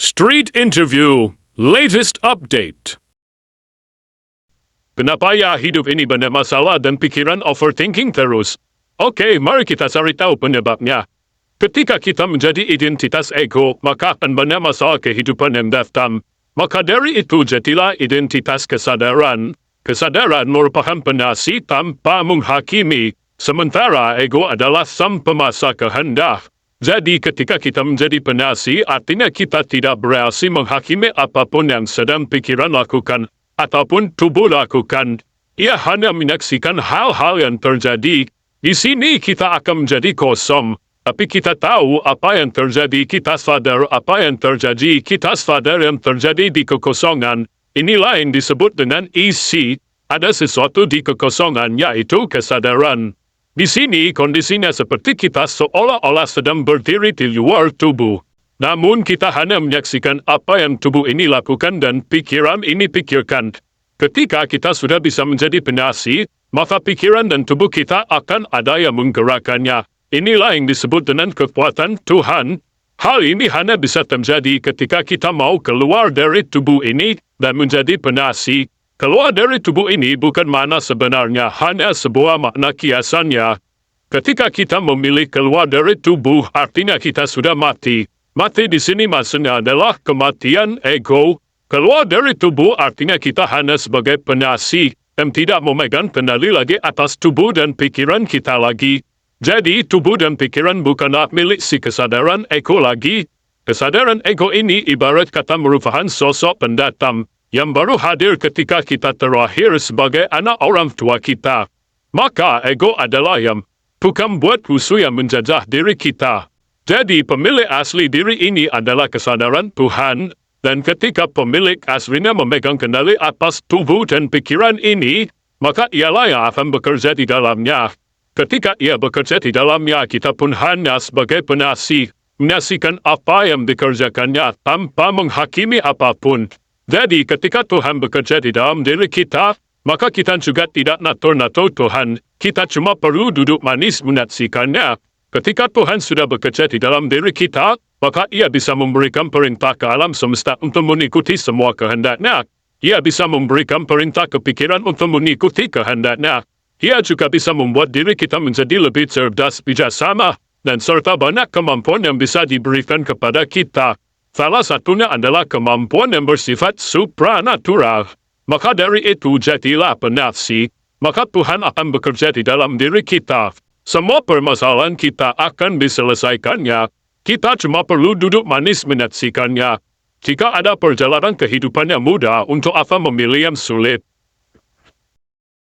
Street Interview, latest update. Kenapa ya hidup ini banyak masalah dan pikiran overthinking terus? Oke, mari kita cari tahu penyebabnya. Ketika kita menjadi identitas ego, maka akan banyak masalah kehidupan yang datang. Maka dari itu jadilah identitas kesadaran. Kesadaran merupakan penasi tanpa menghakimi, sementara ego adalah sang pemasa kehendak. Jadi ketika kita menjadi penasi, artinya kita tidak berhasil menghakimi apapun yang sedang pikiran lakukan, ataupun tubuh lakukan. Ia hanya menyaksikan hal-hal yang terjadi. Di sini kita akan menjadi kosong. Tapi kita tahu apa yang terjadi, kita sadar apa yang terjadi, kita sadar yang terjadi di kekosongan. Inilah yang disebut dengan isi. Ada sesuatu di kekosongan, yaitu kesadaran. Di sini kondisinya seperti kita seolah-olah sedang berdiri di luar tubuh. Namun kita hanya menyaksikan apa yang tubuh ini lakukan dan pikiran ini pikirkan. Ketika kita sudah bisa menjadi penasi, maka pikiran dan tubuh kita akan ada yang menggerakkannya. Inilah yang disebut dengan kekuatan Tuhan. Hal ini hanya bisa terjadi ketika kita mau keluar dari tubuh ini dan menjadi penasi. Keluar dari tubuh ini bukan makna sebenarnya, hanya sebuah makna kiasannya. Ketika kita memilih keluar dari tubuh, artinya kita sudah mati. Mati di sini maksudnya adalah kematian ego. Keluar dari tubuh artinya kita hanya sebagai penasi yang tidak memegang kendali lagi atas tubuh dan pikiran kita lagi. Jadi tubuh dan pikiran bukanlah milik si kesadaran ego lagi. Kesadaran ego ini ibarat kata merupakan sosok pendatang yang baru hadir ketika kita terakhir sebagai anak orang tua kita. Maka ego adalah yang bukan buat musuh yang menjajah diri kita. Jadi pemilik asli diri ini adalah kesadaran Tuhan, dan ketika pemilik aslinya memegang kendali atas tubuh dan pikiran ini, maka ialah yang akan bekerja di dalamnya. Ketika ia bekerja di dalamnya, kita pun hanya sebagai penasi, menyaksikan apa yang dikerjakannya tanpa menghakimi apapun. Jadi ketika Tuhan bekerja di dalam diri kita, maka kita juga tidak natur-natur Tuhan. Kita cuma perlu duduk manis menyaksikannya. Ketika Tuhan sudah bekerja di dalam diri kita, maka ia bisa memberikan perintah ke alam semesta untuk mengikuti semua kehendaknya. Ia bisa memberikan perintah ke pikiran untuk mengikuti kehendaknya. Ia juga bisa membuat diri kita menjadi lebih cerdas, bijaksana, dan serta banyak kemampuan yang bisa diberikan kepada kita. Salah satunya adalah kemampuan yang bersifat supranatural. Maka dari itu jadilah penasi, maka Tuhan akan bekerja di dalam diri kita. Semua permasalahan kita akan diselesaikannya. Kita cuma perlu duduk manis menyaksikannya. Jika ada perjalanan kehidupan yang mudah, untuk apa memilih yang sulit?